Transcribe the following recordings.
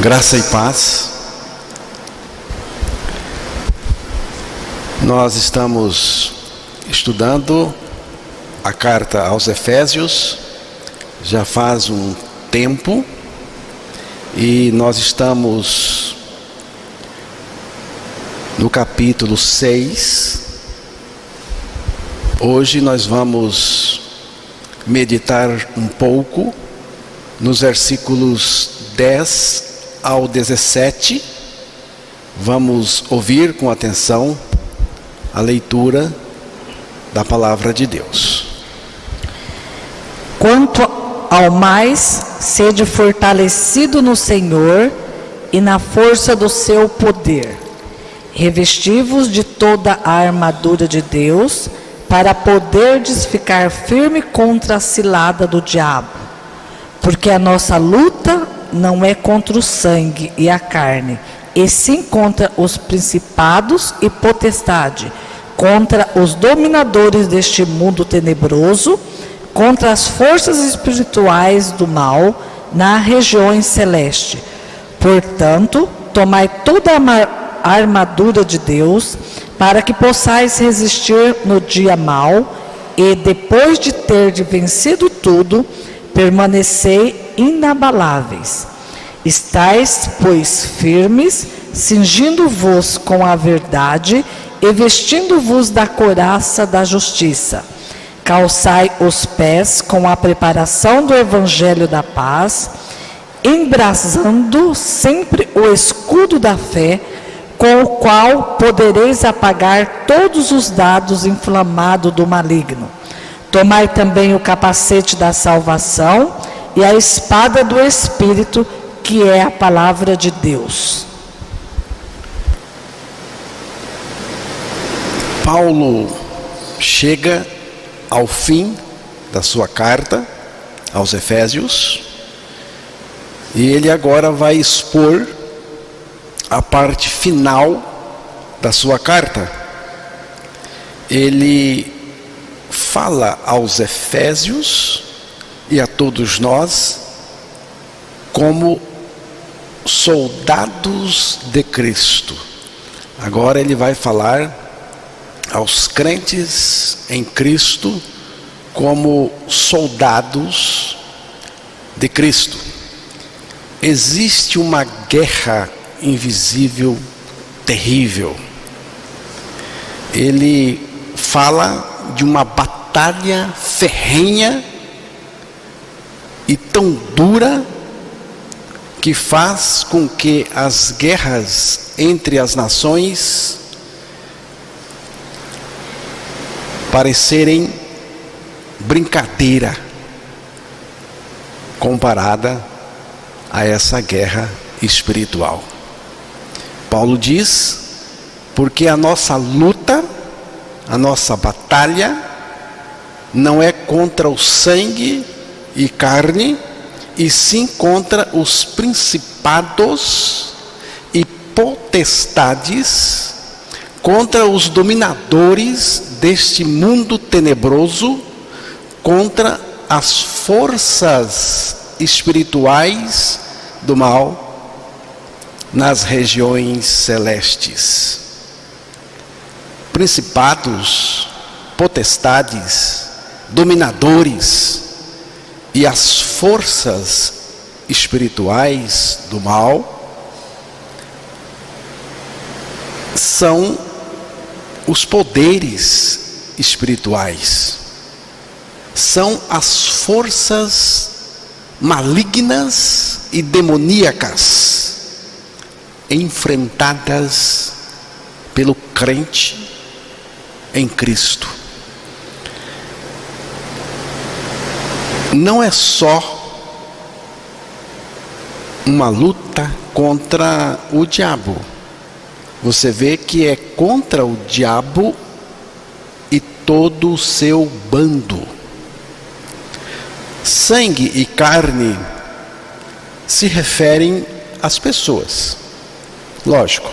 Graça e paz. Nós estamos estudando a carta aos Efésios já faz um tempo e nós estamos no capítulo 6. Hoje nós vamos meditar um pouco nos versículos 10 ao 17, vamos ouvir com atenção a leitura da palavra de Deus. Quanto ao mais, sede fortalecido no Senhor e na força do seu poder. Revesti-vos de toda a armadura de Deus, para poderdes ficar firme contra a cilada do diabo. Porque a nossa luta não é contra o sangue e a carne, e sim contra os principados e potestade, contra os dominadores deste mundo tenebroso, contra as forças espirituais do mal nas regiões celestes. Portanto, tomai toda a armadura de Deus, para que possais resistir no dia mau, e depois de ter vencido tudo, permanecei inabaláveis. Estais, pois, firmes, cingindo-vos com a verdade e vestindo-vos da couraça da justiça. Calçai os pés com a preparação do evangelho da paz, embrasando sempre o escudo da fé, com o qual podereis apagar todos os dardos inflamados do maligno. Tomai também o capacete da salvação e a espada do Espírito, que é a palavra de Deus. Paulo chega ao fim da sua carta aos Efésios e ele agora vai expor a parte final da sua carta. Ele fala aos Efésios e a todos nós como soldados de Cristo. Agora ele vai falar aos crentes em Cristo como soldados de Cristo. Existe uma guerra invisível, terrível. Ele fala de uma batalha ferrenha e tão dura que faz com que as guerras entre as nações parecerem brincadeira comparada a essa guerra espiritual. Paulo diz: porque a nossa luta, a nossa batalha não é contra o sangue e carne, e sim contra os principados e potestades, contra os dominadores deste mundo tenebroso, contra as forças espirituais do mal nas regiões celestes. Principados, potestades, dominadores e as forças espirituais do mal são os poderes espirituais, são as forças malignas e demoníacas enfrentadas pelo crente em Cristo. Não é só uma luta contra o diabo. Você vê que é contra o diabo e todo o seu bando. Sangue e carne se referem às pessoas. Lógico.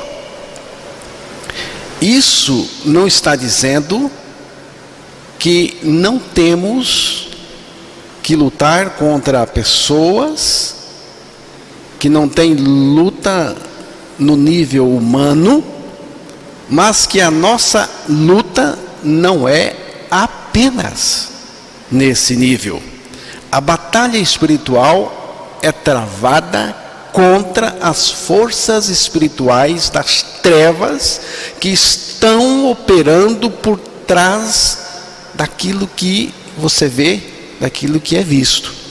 Isso não está dizendo que não temos que lutar contra pessoas que não tem luta no nível humano, mas que a nossa luta não é apenas nesse nível. A batalha espiritual é travada contra as forças espirituais das trevas que estão operando por trás daquilo que você vê, daquilo que é visto.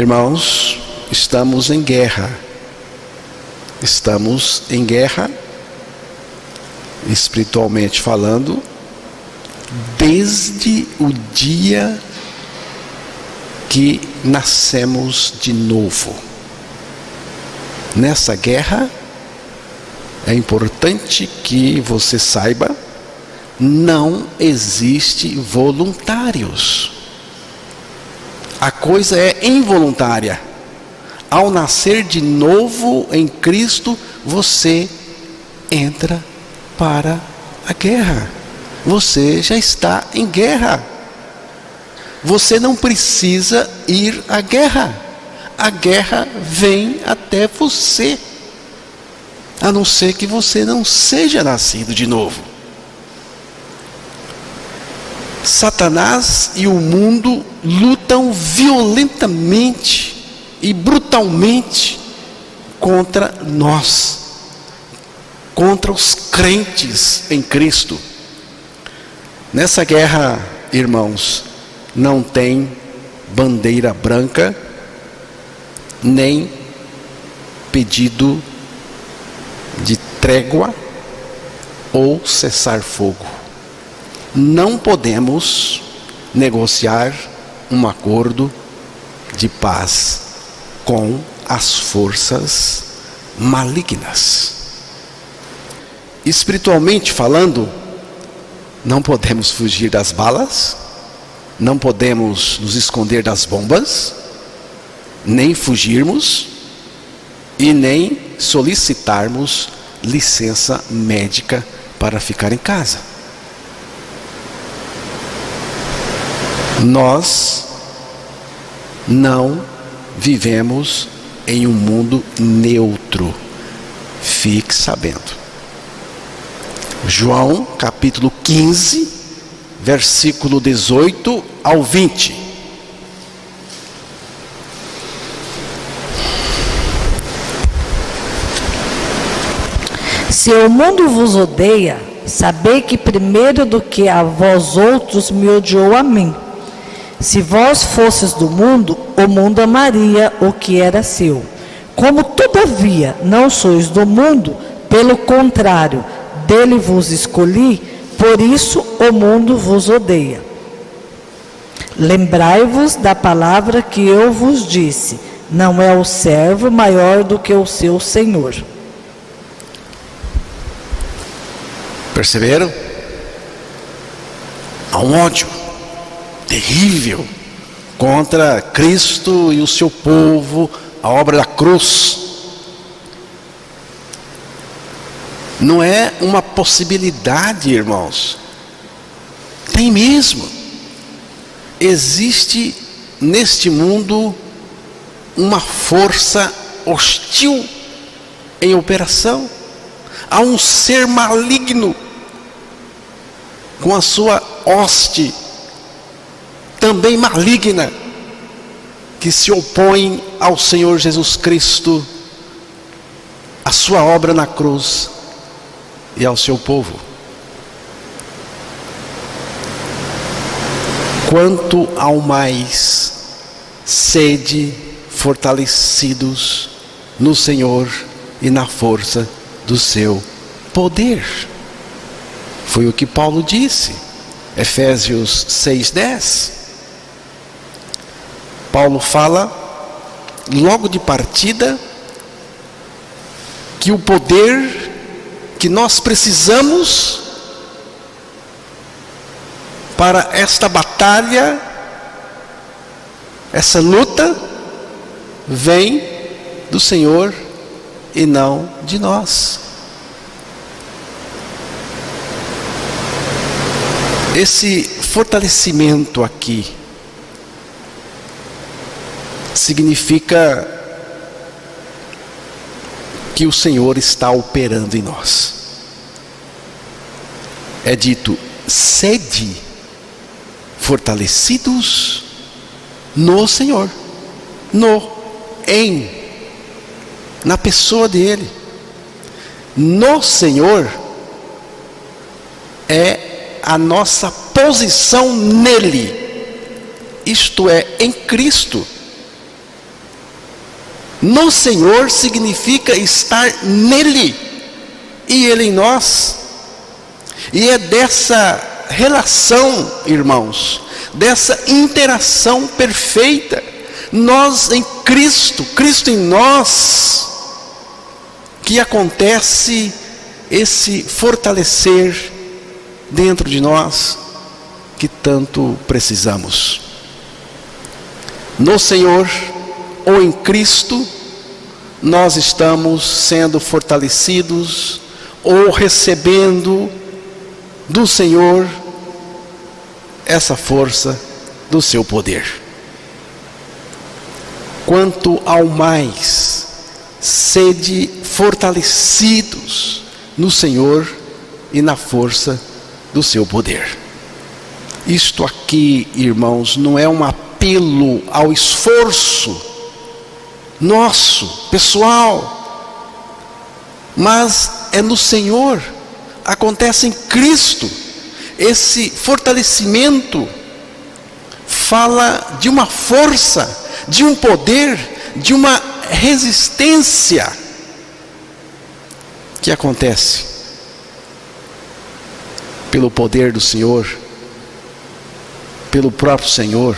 Irmãos, estamos em guerra. Estamos em guerra, espiritualmente falando, desde o dia que nascemos de novo. Nessa guerra, é importante que você saiba, não existe voluntários. A coisa é involuntária. Ao nascer de novo em Cristo, você entra para a guerra. Você já está em guerra. Você não precisa ir à guerra. A guerra vem até você. A não ser que você não seja nascido de novo. Satanás e o mundo lutam violentamente e brutalmente contra nós, contra os crentes em Cristo. Nessa guerra, irmãos, não tem bandeira branca, nem pedido de trégua ou cessar fogo. Não podemos negociar um acordo de paz com as forças malignas. Espiritualmente falando, não podemos fugir das balas, não podemos nos esconder das bombas, nem fugirmos e nem solicitarmos licença médica para ficar em casa. Nós não vivemos em um mundo neutro. Fique sabendo. João, capítulo 15, versículo 18 ao 20. Se o mundo vos odeia, sabei que primeiro do que a vós outros me odiou a mim. Se vós fosses do mundo, o mundo amaria o que era seu. Como todavia não sois do mundo, pelo contrário, dele vos escolhi, por isso o mundo vos odeia. Lembrai-vos da palavra que eu vos disse: não é o servo maior do que o seu senhor. Perceberam? Há um ódio terrível contra Cristo e o seu povo, a obra da cruz. Não é uma possibilidade, irmãos. Tem mesmo. Existe neste mundo uma força hostil em operação. Há um ser maligno com a sua hoste também maligna, que se opõe ao Senhor Jesus Cristo, à sua obra na cruz e ao seu povo. Quanto ao mais, sede fortalecidos no Senhor e na força do seu poder. Foi o que Paulo disse, Efésios 6:10. Paulo fala, logo de partida, que o poder que nós precisamos para esta batalha, essa luta, vem do Senhor e não de nós. Esse fortalecimento aqui significa que o Senhor está operando em nós. É dito: sede fortalecidos no Senhor, na pessoa dele. No Senhor é a nossa posição nele, isto é, em Cristo. No Senhor significa estar nele e ele em nós. E é dessa relação, irmãos, dessa interação perfeita, nós em Cristo, Cristo em nós, que acontece esse fortalecer dentro de nós que tanto precisamos. No Senhor ou em Cristo, nós estamos sendo fortalecidos ou recebendo do Senhor essa força do seu poder. Quanto ao mais, sede fortalecidos no Senhor e na força do seu poder. Isto aqui, irmãos, não é um apelo ao esforço nosso, pessoal, mas é no Senhor, acontece em Cristo. Esse fortalecimento fala de uma força, de um poder, de uma resistência que acontece pelo poder do Senhor, pelo próprio Senhor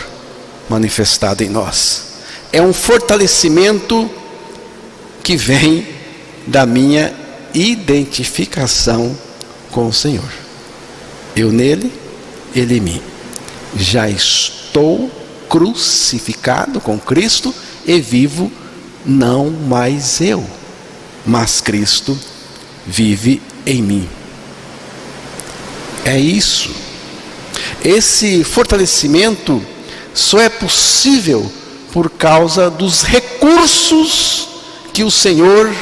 manifestado em nós. É um fortalecimento que vem da minha identificação com o Senhor. Eu nele, ele em mim. Já estou crucificado com Cristo e vivo não mais eu, mas Cristo vive em mim. É isso. Esse fortalecimento só é possível por causa dos recursos que o Senhor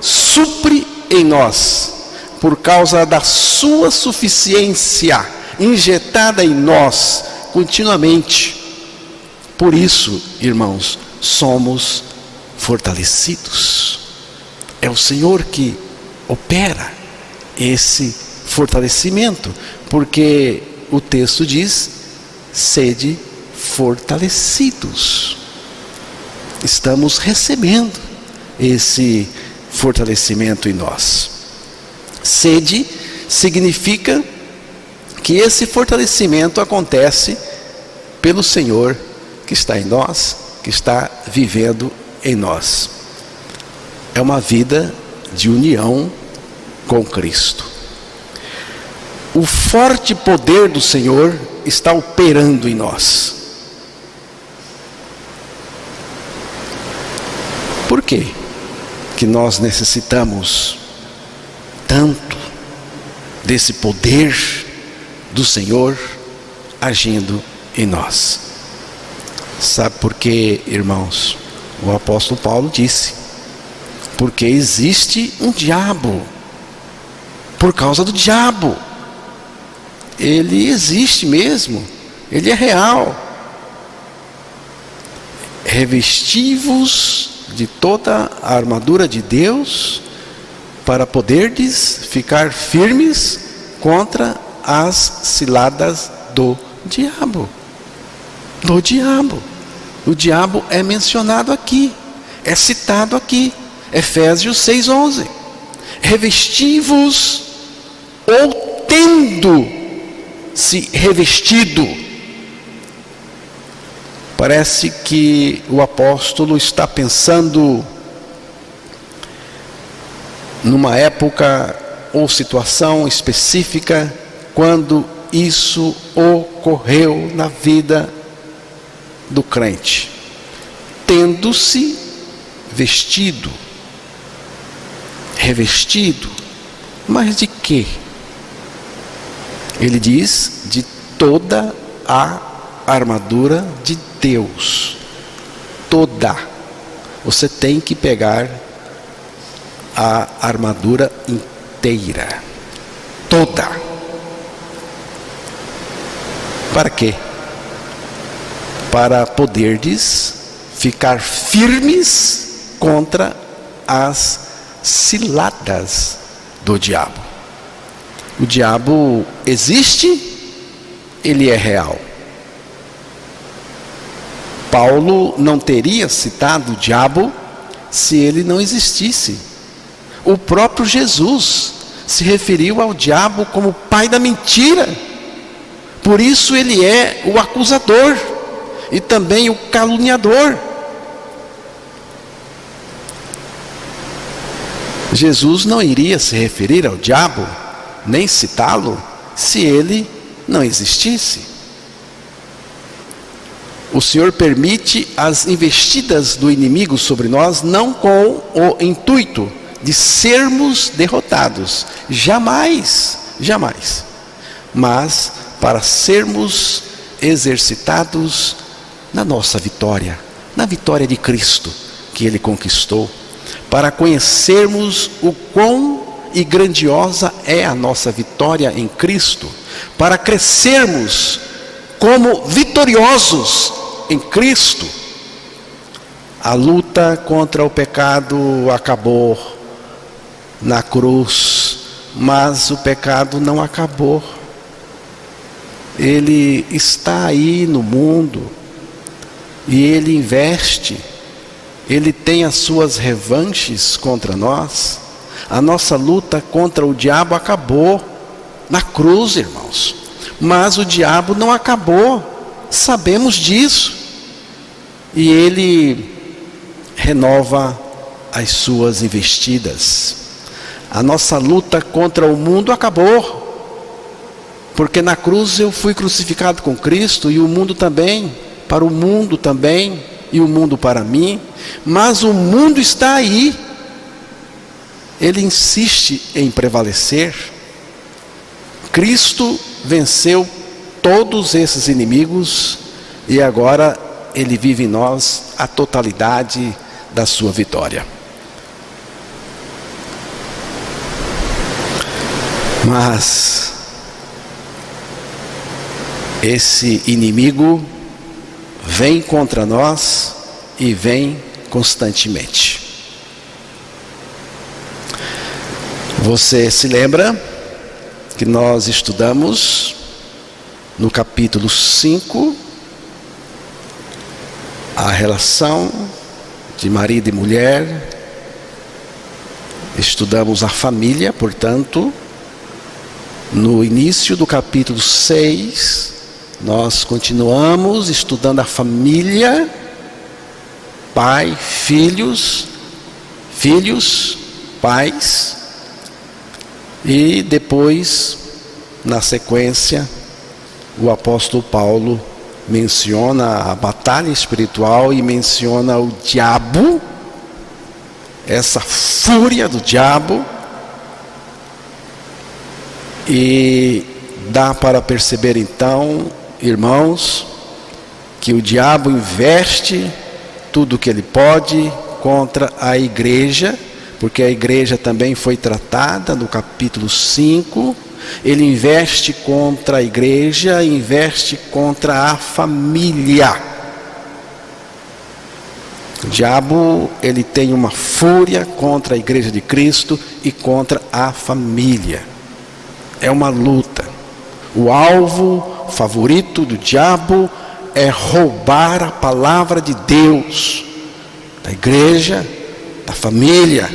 supre em nós, por causa da sua suficiência injetada em nós continuamente. Por isso, irmãos, somos fortalecidos. É o Senhor que opera esse fortalecimento, porque o texto diz: sede fortalecidos. Estamos recebendo esse fortalecimento em nós. Sede significa que esse fortalecimento acontece pelo Senhor que está em nós, que está vivendo em nós. É uma vida de união com Cristo. O forte poder do Senhor está operando em nós. Por quê que nós necessitamos tanto desse poder do Senhor agindo em nós? Sabe por quê, irmãos? O apóstolo Paulo disse: porque existe um diabo. Por causa do diabo. Ele existe mesmo, ele é real. Revesti-vos de toda a armadura de Deus, para poderdes ficar firmes contra as ciladas do diabo. Do diabo. O diabo é mencionado aqui, é citado aqui, Efésios 6:11. Revesti-vos, ou tendo-se revestido. Parece que o apóstolo está pensando numa época ou situação específica, quando isso ocorreu na vida do crente. Tendo-se vestido, revestido, mas de quê? Ele diz: de toda a armadura de Deus. toda. Você tem que pegar a armadura inteira, toda. Para quê? Para poderdes ficar firmes contra as ciladas do diabo. O diabo existe, ele é real. Paulo não teria citado o diabo se ele não existisse. O próprio Jesus se referiu ao diabo como pai da mentira. Por isso ele é o acusador e também o caluniador. Jesus não iria se referir ao diabo, nem citá-lo, se ele não existisse. O Senhor permite as investidas do inimigo sobre nós, não com o intuito de sermos derrotados, jamais, jamais, mas para sermos exercitados na nossa vitória, na vitória de Cristo que Ele conquistou, para conhecermos o quão e grandiosa é a nossa vitória em Cristo, para crescermos como vitoriosos em Cristo. A luta contra o pecado acabou na cruz, mas o pecado não acabou. Ele está aí no mundo e ele investe, ele tem as suas revanches contra nós. A nossa luta contra o diabo acabou na cruz, irmãos, mas o diabo não acabou, sabemos disso, e ele renova as suas investidas. A nossa luta contra o mundo acabou, porque na cruz eu fui crucificado com Cristo, e o mundo também, para o mundo também, e o mundo para mim. Mas o mundo está aí, ele insiste em prevalecer. Cristo venceu todos esses inimigos, e agora ele vive em nós a totalidade da sua vitória. Mas esse inimigo vem contra nós e vem constantemente. Você se lembra que nós estudamos no capítulo 5 a relação de marido e mulher, estudamos a família, portanto, no início do capítulo 6, nós continuamos estudando a família, pai, filhos, pais, e depois, na sequência, o apóstolo Paulo menciona a batalha espiritual e menciona o diabo, essa fúria do diabo, e dá para perceber então, irmãos, que o diabo investe tudo o que ele pode contra a igreja, porque a igreja também foi tratada no capítulo 5. Ele investe contra a igreja, investe contra a família. O diabo, ele tem uma fúria contra a igreja de Cristo e contra a família. É uma luta. O alvo favorito do diabo é roubar a palavra de Deus, da igreja, da família,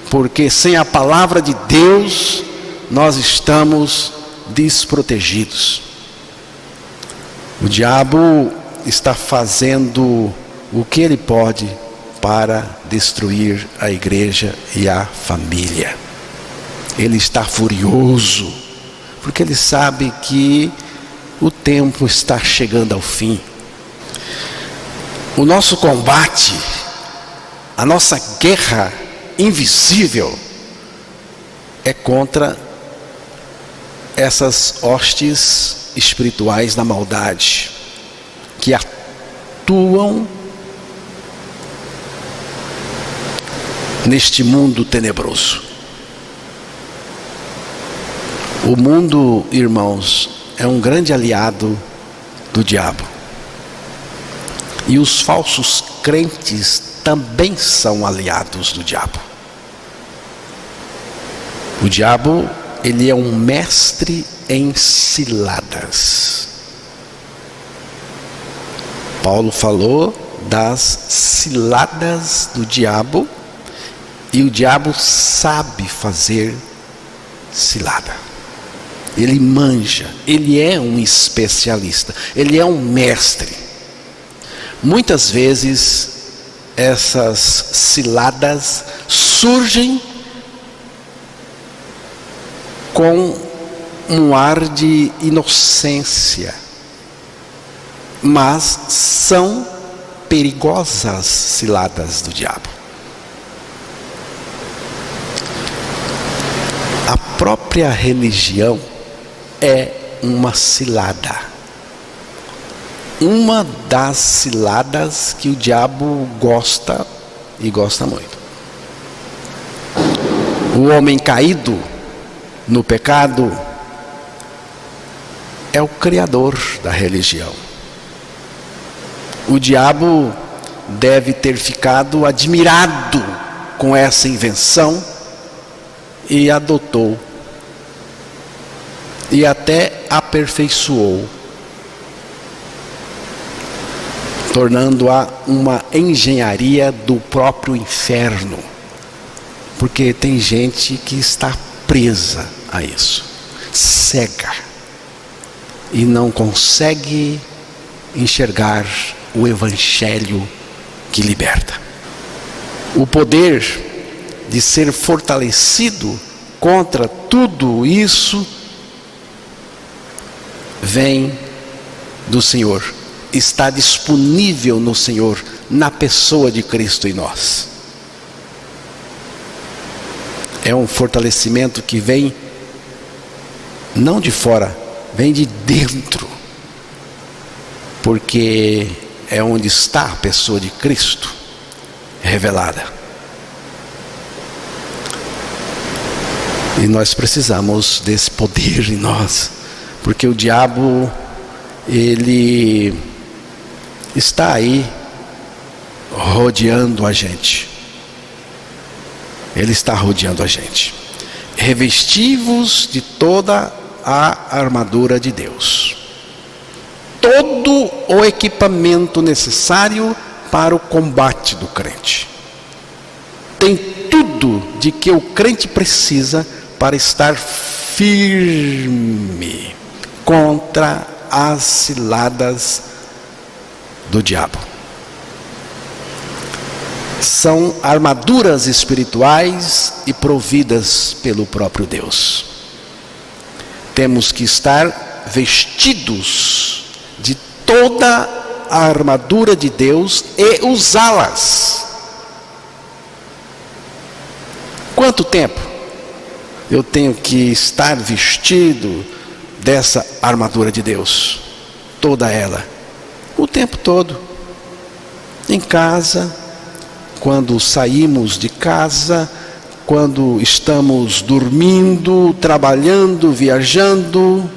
porque sem a palavra de Deus, nós estamos desprotegidos. O diabo está fazendo o que ele pode para destruir a igreja e a família. Ele está furioso, porque ele sabe que o tempo está chegando ao fim. O nosso combate, a nossa guerra invisível é contra essas hostes espirituais da maldade, que atuam neste mundo tenebroso. O mundo, irmãos, é um grande aliado do diabo. E os falsos crentes também são aliados do diabo. O diabo, ele é um mestre em ciladas. Paulo falou das ciladas do diabo, e o diabo sabe fazer cilada. Ele manja, ele é um especialista, ele é um mestre. Muitas vezes essas ciladas surgem com um ar de inocência, mas são perigosas ciladas do diabo. A própria religião é uma cilada. Uma das ciladas que o diabo gosta, e gosta muito. O homem caído no pecado é o criador da religião. O diabo deve ter ficado admirado com essa invenção e adotou e até aperfeiçoou, tornando-a uma engenharia do próprio inferno, porque tem gente que está presa a isso, cega, e não consegue enxergar o evangelho que liberta. O poder de ser fortalecido contra tudo isso vem do Senhor, está disponível no Senhor, na pessoa de Cristo em nós. É um fortalecimento que vem não de fora, vem de dentro, porque é onde está a pessoa de Cristo revelada. E nós precisamos desse poder em nós, porque o diabo, ele está aí rodeando a gente. Ele está rodeando a gente. Revesti-vos de toda a armadura de Deus. Todo o equipamento necessário para o combate do crente. Tem tudo de que o crente precisa para estar firme contra as ciladas do diabo. São armaduras espirituais e providas pelo próprio Deus. Temos que estar vestidos de toda a armadura de Deus e usá-las. Quanto tempo eu tenho que estar vestido dessa armadura de Deus? Toda ela. O tempo todo. Em casa, quando saímos de casa, quando estamos dormindo, trabalhando, viajando,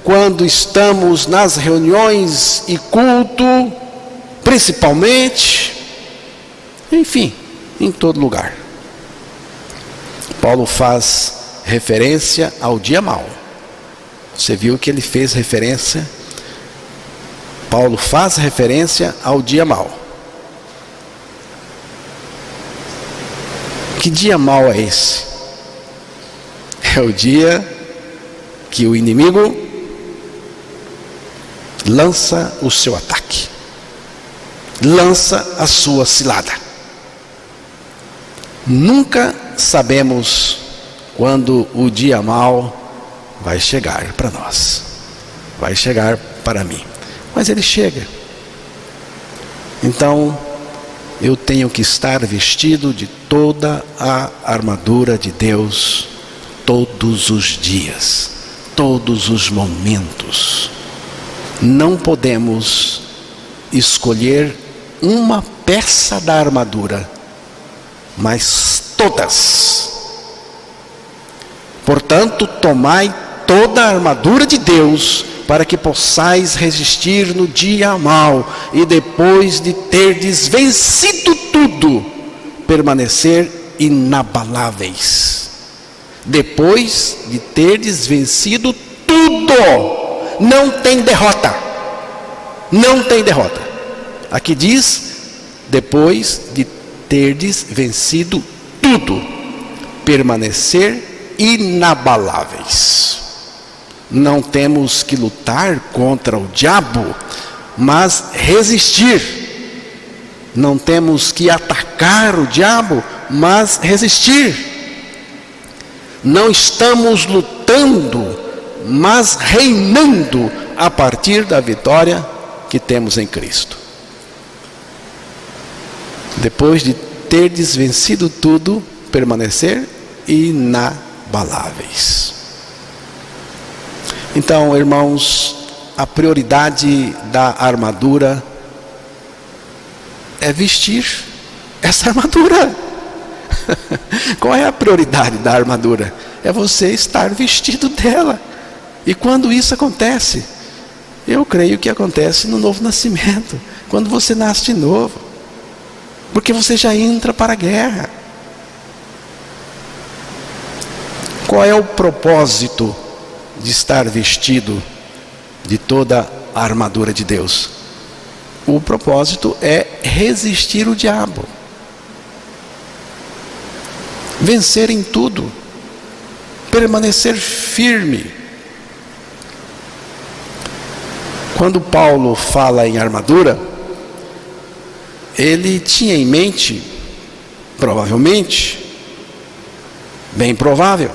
quando estamos nas reuniões e culto, principalmente, enfim, em todo lugar. Paulo faz referência ao dia mau. Você viu que ele fez referência? Paulo faz referência ao dia mau. Que dia mau é esse? É o dia que o inimigo lança o seu ataque, lança a sua cilada. Nunca sabemos quando o dia mau vai chegar para nós, vai chegar para mim, mas ele chega. Então eu tenho que estar vestido de toda a armadura de Deus todos os dias, todos os momentos. Não podemos escolher uma peça da armadura, mas todas. Portanto, tomai toda a armadura de Deus, para que possais resistir no dia mau, e depois de terdes vencido tudo, permanecer inabaláveis. Depois de terdes vencido tudo, não tem derrota. Não tem derrota. Aqui diz, depois de terdes vencido tudo, permanecer inabaláveis. Não temos que lutar contra o diabo, mas resistir. Não temos que atacar o diabo, mas resistir. Não estamos lutando, mas reinando a partir da vitória que temos em Cristo. Depois de terdes vencido tudo, permanecer inabaláveis. Então, irmãos, a prioridade da armadura é vestir essa armadura. Qual é a prioridade da armadura? É você estar vestido dela. E quando isso acontece? Eu creio que acontece no novo nascimento, quando você nasce de novo, porque você já entra para a guerra. Qual é o propósito de estar vestido de toda a armadura de Deus? O propósito é resistir o diabo, vencer em tudo, permanecer firme. Quando Paulo fala em armadura, ele tinha em mente, provavelmente, bem provável,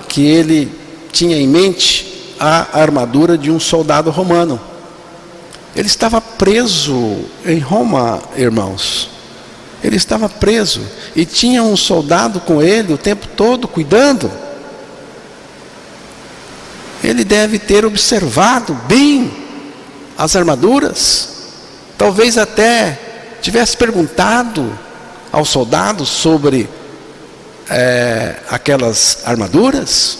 que ele tinha em mente a armadura de um soldado romano. Ele estava preso em Roma, irmãos. Ele estava preso e tinha um soldado com ele o tempo todo cuidando. Ele deve ter observado bem as armaduras. Talvez até tivesse perguntado aos soldados sobre aquelas armaduras.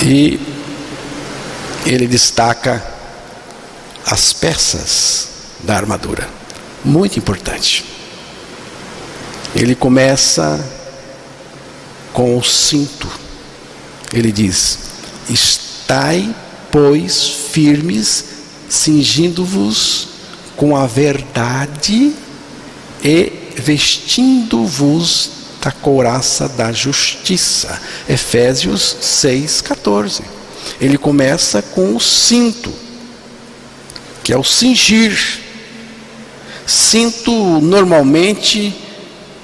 E ele destaca as peças da armadura. Muito importante. Ele começa com o cinto. Ele diz: estai, pois, firmes, cingindo-vos com a verdade e vestindo-vos da couraça da justiça. Efésios 6,14. Ele começa com o cinto, que é o cingir. Cinto normalmente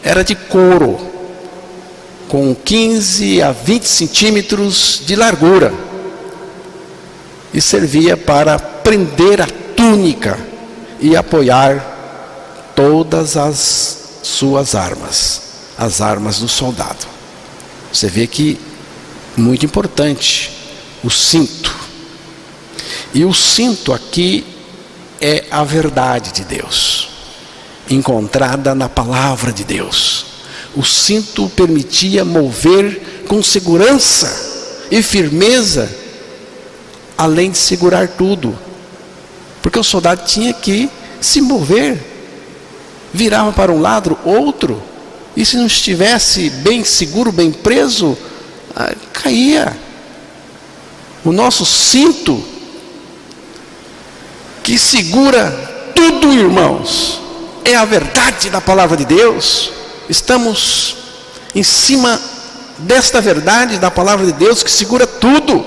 era de couro, com 15 a 20 centímetros de largura, e servia para prender a túnica e apoiar todas as suas armas, as armas do soldado. Você vê que muito importante o cinto. E o cinto aqui é a verdade de Deus, encontrada na palavra de Deus. O cinto permitia mover com segurança e firmeza, além de segurar tudo, porque o soldado tinha que se mover, virava para um lado, outro, e se não estivesse bem seguro, bem preso, caía. O nosso cinto, que segura tudo, irmãos, é a verdade da palavra de Deus. Estamos em cima desta verdade da palavra de Deus que segura tudo.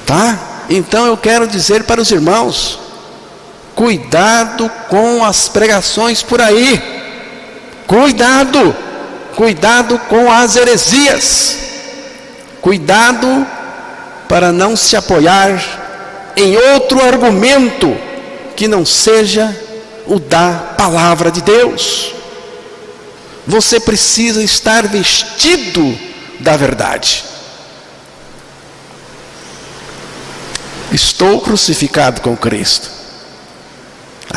Tá? Então eu quero dizer para os irmãos: cuidado com as pregações por aí. Cuidado. Cuidado com as heresias. Cuidado para não se apoiar em outro argumento que não seja o da palavra de Deus. Você precisa estar vestido da verdade. Estou crucificado com Cristo.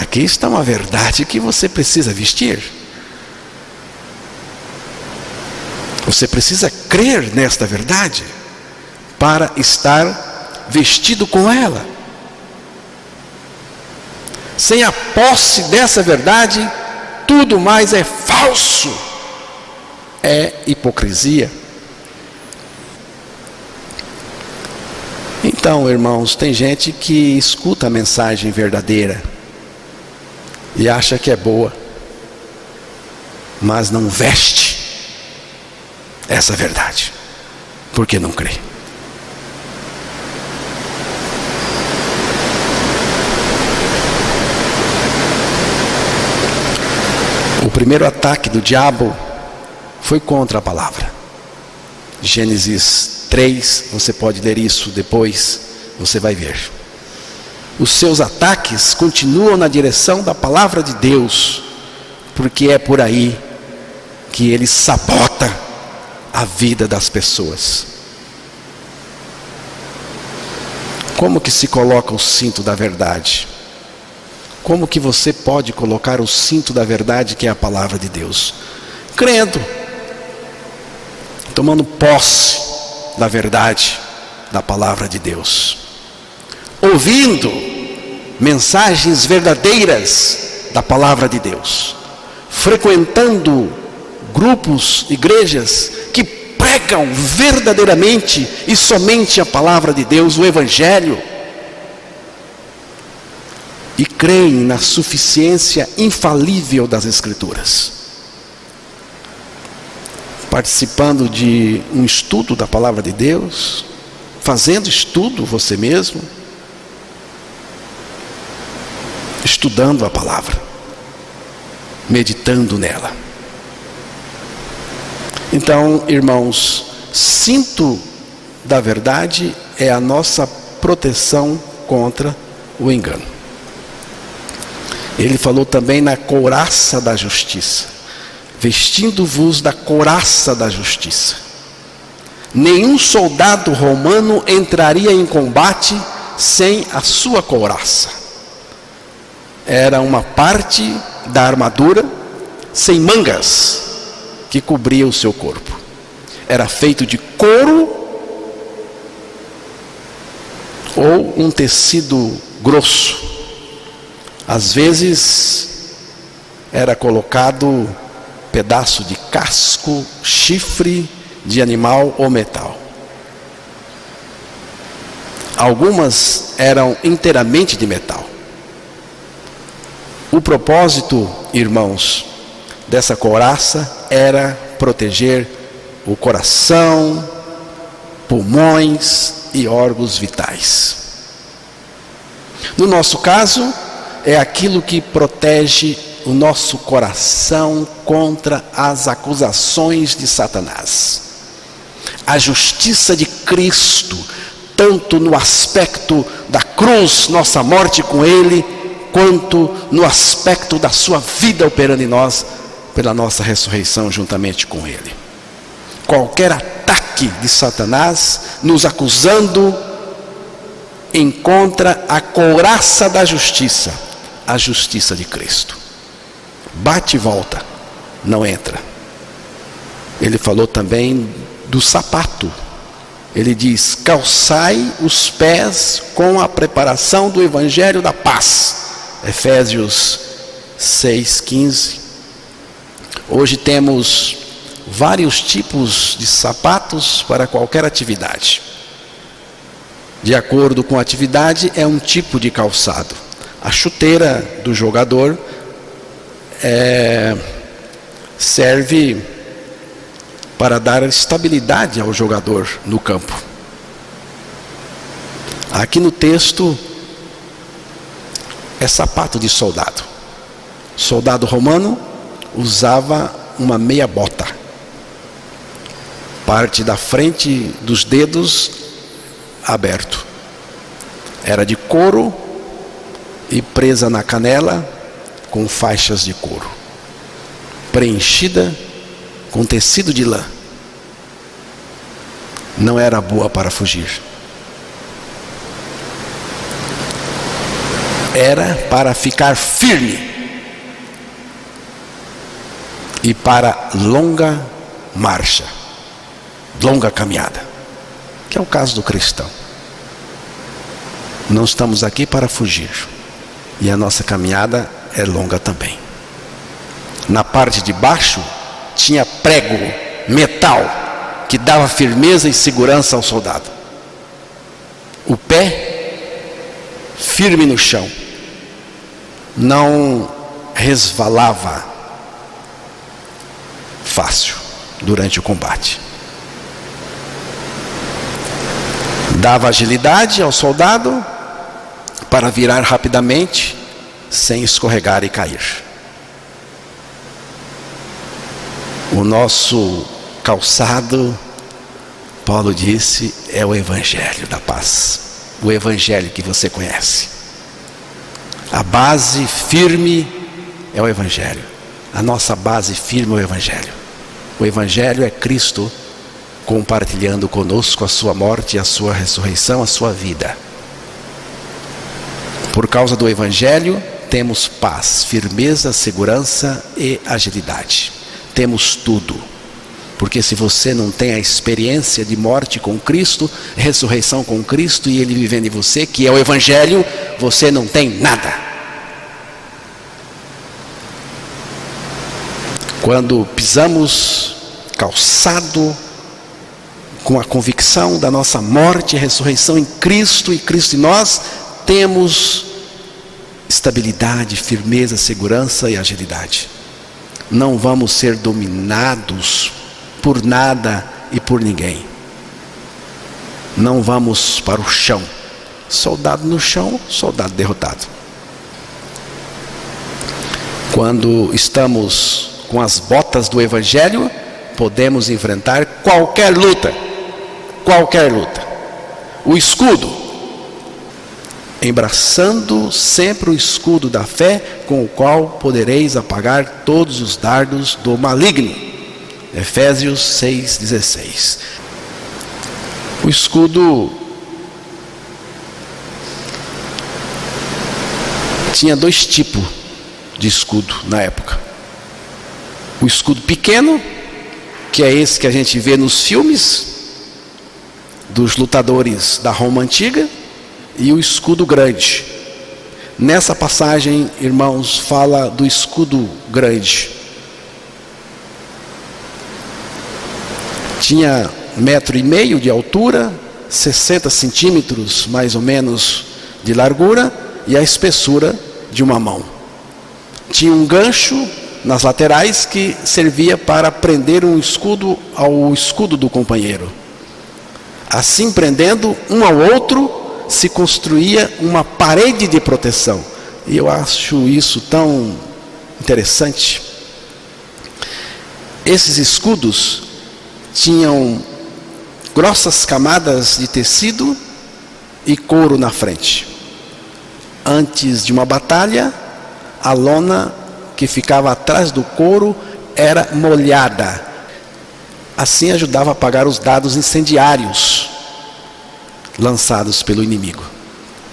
Aqui está uma verdade que você precisa vestir. Você precisa crer nesta verdade para estar vestido com ela. Sem a posse dessa verdade, tudo mais é falso, é hipocrisia. Então, irmãos, tem gente que escuta a mensagem verdadeira e acha que é boa, mas não veste essa verdade, porque não crê. O primeiro ataque do diabo foi contra a palavra. Gênesis 3, você pode ler isso depois, você vai ver. Os seus ataques continuam na direção da palavra de Deus, porque é por aí que ele sabota a vida das pessoas. Como que se coloca o cinto da verdade? Como que você pode colocar o cinto da verdade, que é a palavra de Deus? Crendo, tomando posse da verdade da palavra de Deus, ouvindo mensagens verdadeiras da palavra de Deus, frequentando grupos, igrejas que pregam verdadeiramente e somente a palavra de Deus, o Evangelho, e creem na suficiência infalível das Escrituras. Participando de um estudo da palavra de Deus, fazendo estudo você mesmo, estudando a palavra, meditando nela. Então, irmãos, cinto da verdade é a nossa proteção contra o engano. Ele falou também na couraça da justiça, vestindo-vos da couraça da justiça. Nenhum soldado romano entraria em combate sem a sua couraça. Era uma parte da armadura sem mangas que cobria o seu corpo. Era feito de couro ou um tecido grosso. Às vezes era colocado pedaço de casco, chifre de animal ou metal. Algumas eram inteiramente de metal. O propósito, irmãos, dessa couraça era proteger o coração, pulmões e órgãos vitais. No nosso caso, é aquilo que protege o nosso coração contra as acusações de Satanás. A justiça de Cristo, tanto no aspecto da cruz, nossa morte com Ele, quanto no aspecto da sua vida operando em nós, pela nossa ressurreição juntamente com Ele. Qualquer ataque de Satanás nos acusando encontra a couraça da justiça, a justiça de Cristo. Bate e volta, não entra. Ele falou também do sapato. Ele diz: calçai os pés com a preparação do evangelho da paz. Efésios 6:15. Hoje temos vários tipos de sapatos para qualquer atividade. De acordo com a atividade, é um tipo de calçado. A chuteira do jogador serve para dar estabilidade ao jogador no campo. Aqui no texto é sapato de soldado. Soldado romano usava uma meia bota. Parte da frente dos dedos aberto. Era de couro e presa na canela com faixas de couro, preenchida com tecido de lã. Não era boa para fugir. era para ficar firme e para longa marcha, longa caminhada, que é o caso do cristão. Não estamos aqui para fugir, e a nossa caminhada é longa também. Na parte de baixo tinha prego, metal, que dava firmeza e segurança ao soldado. O pé firme no chão, não resvalava fácil durante o combate. Dava agilidade ao soldado para virar rapidamente, sem escorregar e cair. O nosso calçado, Paulo disse, é o Evangelho da paz. O Evangelho que você conhece. A base firme é o Evangelho. A nossa base firme é o Evangelho. O Evangelho é Cristo compartilhando conosco a sua morte, a sua ressurreição, a sua vida. Por causa do Evangelho, temos paz, firmeza, segurança e agilidade. Temos tudo. Porque se você não tem a experiência de morte com Cristo, ressurreição com Cristo e Ele vivendo em você, que é o Evangelho, você não tem nada. Quando pisamos calçado com a convicção da nossa morte e ressurreição em Cristo e Cristo em nós, temos estabilidade, firmeza, segurança e agilidade. Não vamos ser dominados por nada e por ninguém. Não vamos para o chão. Soldado no chão, soldado derrotado. Quando estamos com as botas do Evangelho, podemos enfrentar qualquer luta. Qualquer luta. O escudo, embraçando sempre o escudo da fé, com o qual podereis apagar todos os dardos do maligno. Efésios 6,16. O escudo tinha dois tipos de escudo na época. O escudo pequeno, que é esse que a gente vê nos filmes dos lutadores da Roma antiga, e o escudo grande. Nessa passagem, irmãos, fala do escudo grande. Tinha 1,5 metro de altura, 60 centímetros mais ou menos de largura e a espessura de uma mão. Tinha um gancho nas laterais que servia para prender um escudo ao escudo do companheiro. Assim, prendendo um ao outro, se construía uma parede de proteção. E eu acho isso tão interessante. Esses escudos tinham grossas camadas de tecido e couro na frente. Antes de uma batalha, a lona que ficava atrás do couro era molhada. Assim ajudava a apagar os dardos incendiários lançados pelo inimigo.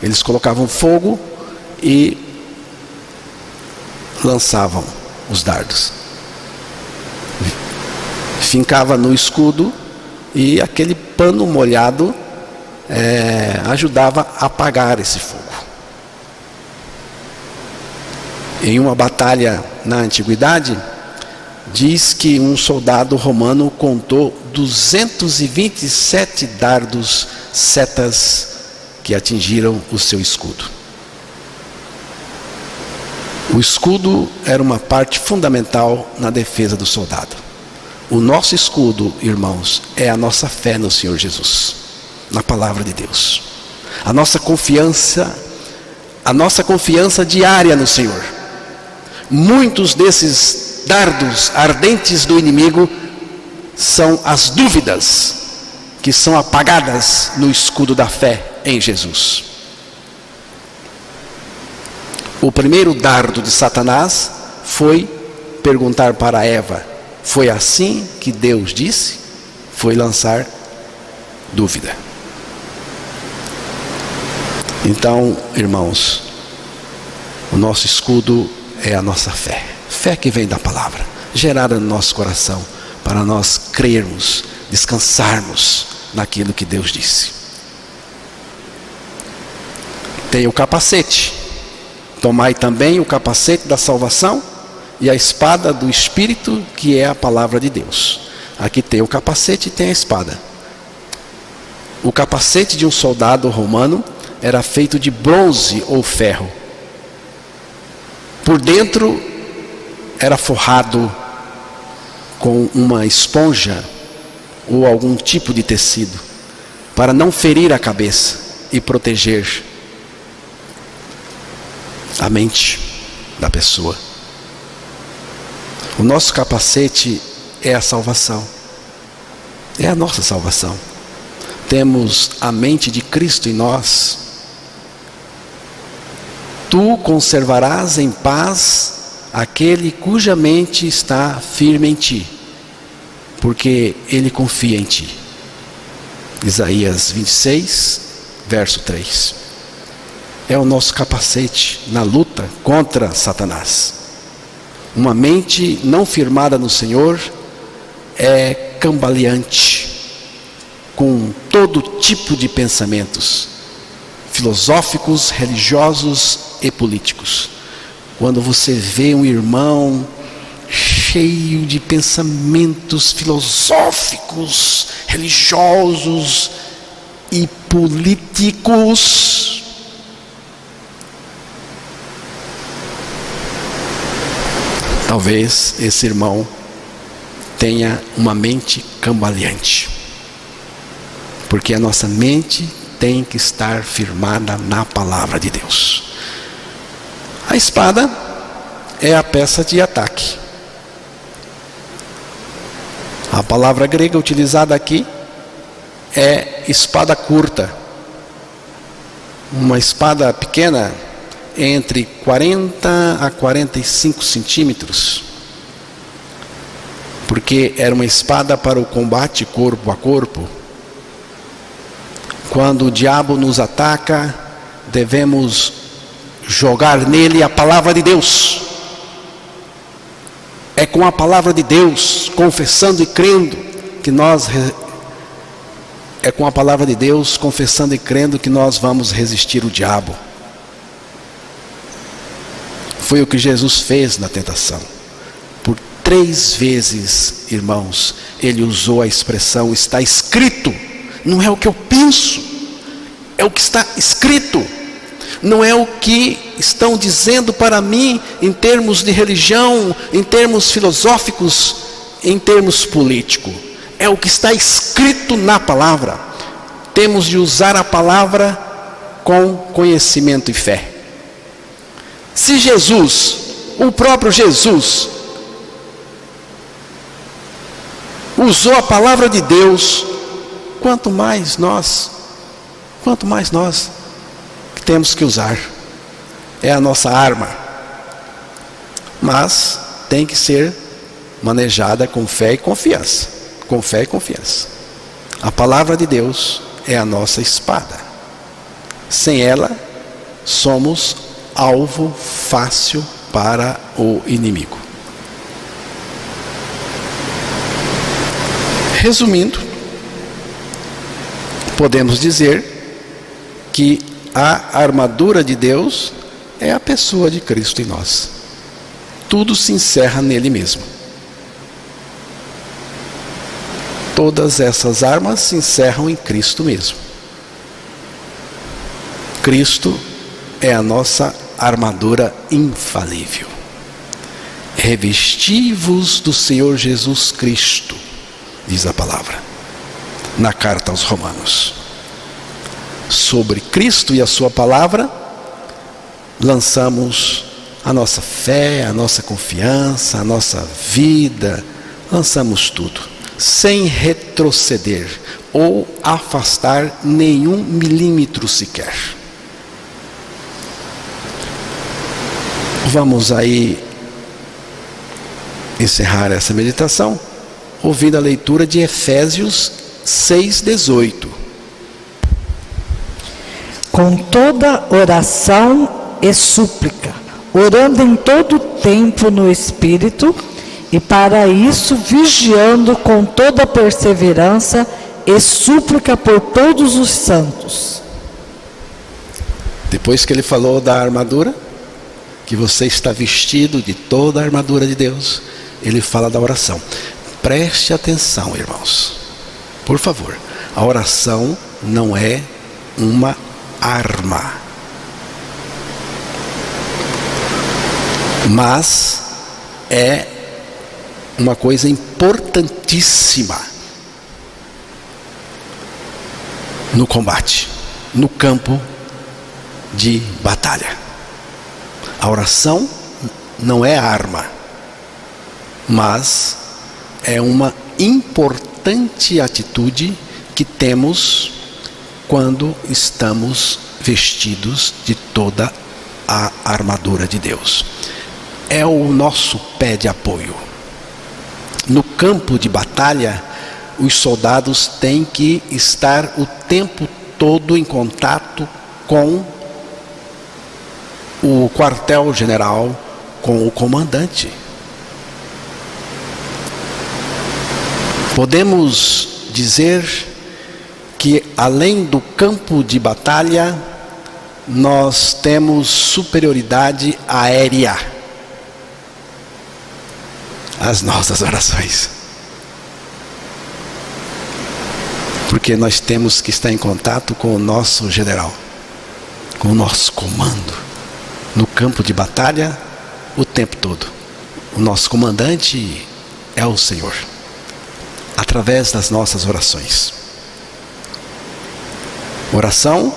Eles colocavam fogo e lançavam os dardos. Fincava no escudo e aquele pano molhado ajudava a apagar esse fogo. Em uma batalha na antiguidade, diz que um soldado romano contou 227 dardos, setas que atingiram o seu escudo. O escudo era uma parte fundamental na defesa do soldado. O nosso escudo, irmãos, é a nossa fé no Senhor Jesus, na palavra de Deus. A nossa confiança diária no Senhor. Muitos desses dardos ardentes do inimigo são as dúvidas que são apagadas no escudo da fé em Jesus. O primeiro dardo de Satanás foi perguntar para Eva: foi assim que Deus disse? Foi lançar dúvida. Então, irmãos, O nosso escudo é a nossa fé. Fé que vem da palavra, gerada no nosso coração, para nós crermos, descansarmos naquilo que Deus disse. Tem o capacete. Tomai também o capacete da salvação e a espada do Espírito, que é a palavra de Deus. Aqui tem o capacete e tem a espada. O capacete de um soldado romano era feito de bronze ou ferro. Por dentro era forrado com uma esponja ou algum tipo de tecido, para não ferir a cabeça e proteger a mente da pessoa. O nosso capacete é a salvação, é a nossa salvação. Temos a mente de Cristo em nós. Tu conservarás em paz aquele cuja mente está firme em ti, porque ele confia em ti. Isaías 26, verso 3. É o nosso capacete na luta contra Satanás. Uma mente não firmada no Senhor é cambaleante, com todo tipo de pensamentos filosóficos, religiosos e políticos. Quando você vê um irmão cheio de pensamentos filosóficos, religiosos e políticos, talvez esse irmão tenha uma mente cambaleante, porque a nossa mente tem que estar firmada na palavra de Deus. A espada é a peça de ataque. A palavra grega utilizada aqui é espada curta. Uma espada pequena, entre 40 a 45 centímetros, porque era uma espada para o combate corpo a corpo. Quando o diabo nos ataca, devemos jogar nele a palavra de Deus. É com a palavra de Deus, confessando e crendo, que nós vamos resistir o diabo. Foi o que Jesus fez na tentação. Por 3 vezes, irmãos, ele usou a expressão está escrito. Não é o que eu penso, é o que está escrito. Não é o que estão dizendo para mim em termos de religião, em termos filosóficos, em termos políticos. É o que está escrito na palavra. Temos de usar a palavra com conhecimento e fé. Se Jesus, o próprio Jesus, usou a palavra de Deus, quanto mais nós que temos que usar. É a nossa arma, mas tem que ser manejada com fé e confiança. Com fé e confiança. A palavra de Deus é a nossa espada. Sem ela, somos alvo fácil para o inimigo. Resumindo, podemos dizer que a armadura de Deus é a pessoa de Cristo em nós. Tudo se encerra nele mesmo. Todas essas armas se encerram em Cristo mesmo. Cristo é a nossa armadura infalível. Revesti-vos do Senhor Jesus Cristo, diz a palavra na carta aos Romanos. Sobre Cristo e a sua palavra, lançamos a nossa fé, a nossa confiança, a nossa vida, lançamos tudo, sem retroceder ou afastar nenhum milímetro sequer. Vamos aí encerrar essa meditação ouvindo a leitura de Efésios 6:18. Com toda oração e súplica, orando em todo tempo no Espírito, e para isso vigiando com toda perseverança e súplica por todos os santos. Depois que ele falou da armadura, que você está vestido de toda a armadura de Deus, ele fala da oração. Preste atenção, irmãos. Por favor, a oração não é uma arma, mas é uma coisa importantíssima no combate, no campo de batalha. A oração não é arma, mas é uma importante atitude que temos quando estamos vestidos de toda a armadura de Deus. É o nosso pé de apoio. No campo de batalha, os soldados têm que estar o tempo todo em contato com o quartel-general, com o comandante. Podemos dizer que além do campo de batalha, nós temos superioridade aérea. As nossas orações. Porque nós temos que estar em contato com o nosso general, com o nosso comando, no campo de batalha o tempo todo. O nosso comandante é o Senhor, através das nossas orações. Oração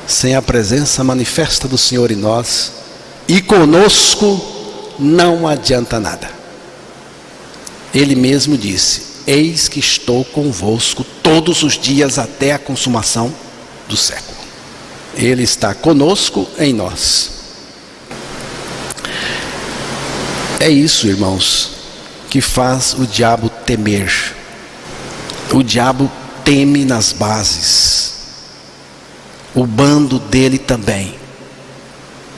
sem a presença manifesta do Senhor em nós e conosco não adianta nada. Ele mesmo disse: eis que estou convosco todos os dias até a consumação do século. Ele está conosco em nós. É isso, irmãos, que faz o diabo temer. O diabo teme nas bases. O bando dele também,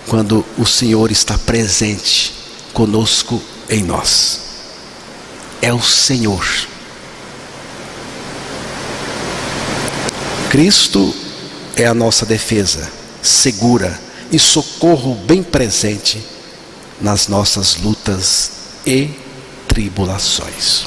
quando o Senhor está presente conosco em nós. É o Senhor. Cristo é a nossa defesa segura e socorro bem presente nas nossas lutas e tribulações.